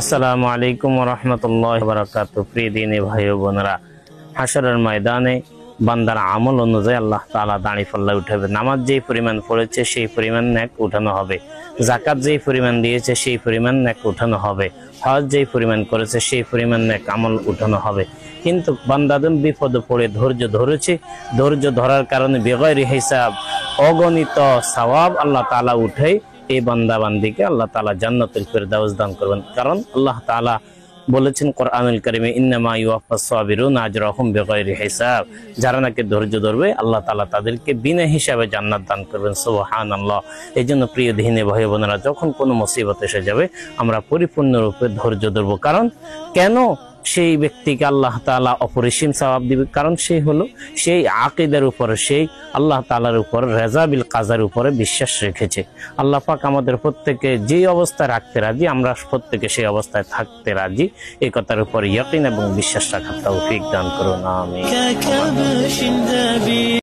আসসালামু আলাইকুম ওয়া রাহমাতুল্লাহি ওয়া বারাকাতুহু। প্রিয় দিনী ভাই ও বোনেরা, হাশরের ময়দানে বান্দার আমল অনুযায়ী আল্লাহ তাআলা দাঁড়ি পাল্লা উঠাবে। নামাজ যেই পরিমাণ পড়েছে সেই পরিমাণ নেক উঠানো হবে, যাকাত যেই পরিমাণ দিয়েছে সেই পরিমাণ নেক উঠানো হবে, হজ যেই পরিমাণ করেছে সেই পরিমাণ নেক আমল উঠানো হবে। কিন্তু বান্দাদের বিপদে পড়ে ধৈর্য ধরেছে, ধৈর্য ধরার কারণে বেগয়রি হিসাব অগণিত সওয়াব আল্লাহ তাআলা উঠাই এই বান্দা বান্দিকে আল্লাহ তাআলা জান্নাতুল ফিরদাউস দান করবেন। কারণ আল্লাহ তাআলা বলেছেন কোরআনুল কারীমে, ইন্নামা ইউওয়াফাস সাবিরুনা আজরাহুম বিগাইরি হিসাব। যারা নাকি ধৈর্য ধরবে আল্লাহ তাআলা তাদেরকে বিনা হিসাবে জান্নাত দান করবেন। সুবহানাল্লাহ। এইজন্য প্রিয় দিনী ভাই বোনেরা, যখন কোনো মুসিবত এসে যাবে আমরা পরিপূর্ণরূপে ধৈর্য ধরব। কারণ কেন সেই ব্যক্তিকে আল্লাহ তাআলা অপরিসীম সওয়াব দিবে? কারণ সেই হলো সেই আকীদার উপর, সেই আল্লাহ তাআলার উপর রেজা বিল কাজার উপরে বিশ্বাস রেখেছে। আল্লাহ পাক আমাদের প্রত্যেকে যে অবস্থায় রাখতে রাজি, আমরা প্রত্যেকে সেই অবস্থায় থাকতে রাজি। এই কথার উপর ইয়াকিন এবং বিশ্বাস রাখার তৌফিক দান করুন। আমিন।